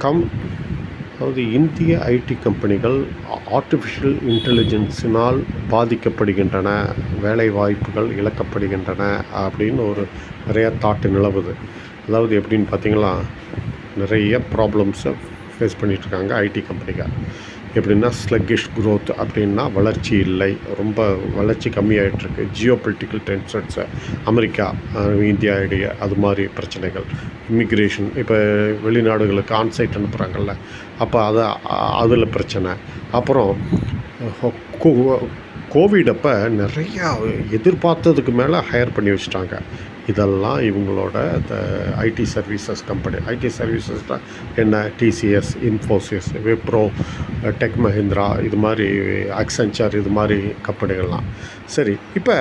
வணக்கம். அதாவது இந்திய ஐடி கம்பெனிகள் ஆர்டிஃபிஷியல் இன்டெலிஜென்ஸினால் பாதிக்கப்படுகின்றன, வேலை வாய்ப்புகள் இழக்கப்படுகின்றன அப்படின்னு நிறைய தாட்டு நிலவுது. அதாவது எப்படின்னு பார்த்தீங்கன்னா, நிறைய ப்ராப்ளம்ஸை ஃபேஸ் பண்ணிகிட்ருக்காங்க ஐடி கம்பெனிகள். எப்படின்னா ஸ்லக்கிஷ் க்ரோத், அப்படின்னா வளர்ச்சி இல்லை, ரொம்ப வளர்ச்சி கம்மியாகிட்டுருக்கு. Geo political tensions, America India இடையே அது மாதிரி பிரச்சனைகள், இமிக்ரேஷன், இப்போ வெளிநாடுகளுக்கு ஆன்சைட் அனுப்புகிறாங்கல்ல, அப்போ அதில் பிரச்சனை. அப்புறம் கோவிட் அப்போ நிறையா எதிர்பார்த்ததுக்கு மேலே ஹையர் பண்ணி வச்சுட்டாங்க. இதெல்லாம் இவங்களோட ஐடி சர்வீசஸ் கம்பெனி. ஐடி சர்வீசஸ்னால் என்ன? டிசிஎஸ், இன்ஃபோசிஸ், விப்ரோ, டெக் மஹிந்திரா, இது மாதிரி அக்சென்ச்சர், இது மாதிரி கம்பெனிகள்லாம். சரி, இப்போ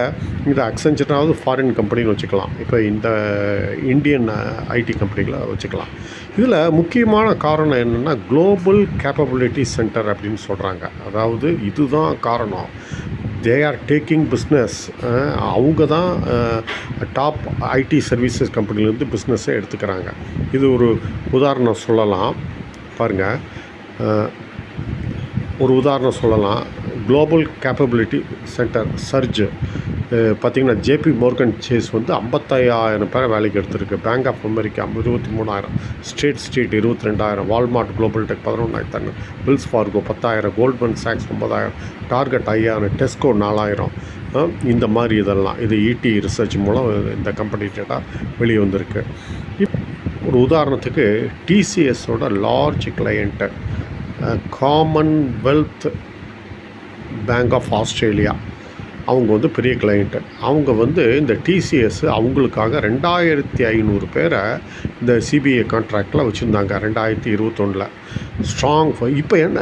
இந்த அக்சென்ச்சராவது ஃபாரின் கம்பெனின்னு வச்சுக்கலாம், இப்போ இந்த இந்தியன் ஐடி கம்பெனிகளை வச்சுக்கலாம். இதில் முக்கியமான காரணம் என்னென்னா குளோபல் கேப்பபிலிட்டி சென்டர் அப்படின்னு சொல்கிறாங்க. அதாவது இதுதான் காரணம். They are taking business. அவங்க தான் டாப் ஐடி சர்வீசஸ் கம்பெனிலேருந்து பிஸ்னஸை எடுத்துக்கிறாங்க. இது ஒரு உதாரணம் சொல்லலாம் பாருங்கள். ஒரு உதாரணம் சொல்லலாம். குளோபல் கேப்பபிலிட்டி சென்டர் சர்ஜ் பார்த்திங்கன்னா, ஜேபி மோர்கன் சேஸ் வந்து 55,000 பேரை வேலைக்கு எடுத்திருக்கு. Bank of America 23,000, street 22,000, Walmart global tech 11,000, Wells Fargo 10,000, Goldman சாக்ஸ் 9,000, டார்கெட் 5,000, டெஸ்கோ 4,000. இந்த மாதிரி இதெல்லாம் இது இடி ரிசர்ச் மூலம் இந்த கம்பெனி டேட்டா வெளியே வந்திருக்கு. ஒரு உதாரணத்துக்கு டிசிஎஸோட large client Commonwealth bank of Australia, அவங்க வந்து பெரிய கிளையண்ட்டு. அவங்க வந்து இந்த டிசிஎஸ் அவங்களுக்காக 2,500 பேரை இந்த சிபிஐ கான்ட்ராக்டில் வச்சுருந்தாங்க 2021. ஸ்ட்ராங் இப்போ என்ன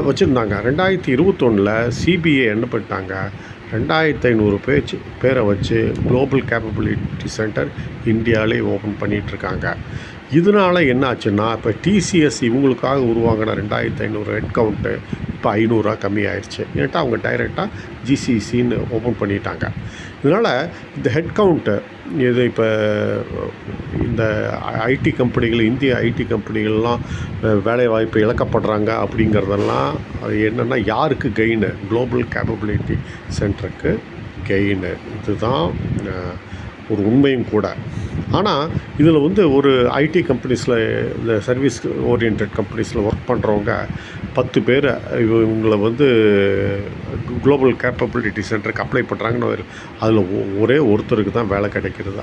வச்சுருந்தாங்க 2021 சிபிஐ என்ன பண்ணிட்டாங்க, 2,500 பேரை வச்சு குளோபல் கேப்பபிலிட்டி சென்டர் இந்தியாவிலே ஓப்பன் பண்ணிகிட்ருக்காங்க. இதனால் என்ன ஆச்சுன்னா, இப்போ டிசிஎஸ் இவங்களுக்காக உருவாங்கின 2,500 ஹெட் கவுண்ட்டு இப்போ 500 கம்மியாயிடுச்சு. ஏன்ட்டா அவங்க டைரெக்டாக ஜிசிசின்னு ஓப்பன் பண்ணிட்டாங்க. இதனால் இந்த ஹெட் கவுண்ட்டு இது இப்போ இந்த ஐடி கம்பெனிகள், இந்திய ஐடி கம்பெனிகள்லாம் வேலைவாய்ப்பு இழக்கப்படுறாங்க அப்படிங்கிறதெல்லாம் என்னென்னா யாருக்கு கெயின்? குளோபல் கேப்பபிலிட்டி சென்டருக்கு கெயின். இதுதான் ஒரு உண்மையும் கூட. ஆனால் இதில் வந்து ஒரு ஐடி கம்பெனிஸில், இந்த சர்வீஸ் ஓரியன்ட் கம்பெனிஸில் ஒர்க் பண்ணுறவங்க 10 பேர் இவங்களை வந்து குளோபல் கேப்பபிலிட்டி சென்டருக்கு அப்ளை பண்ணுறாங்கன்னு அதில் ஒரே ஒருத்தருக்கு தான் வேலை கிடைக்கிறது.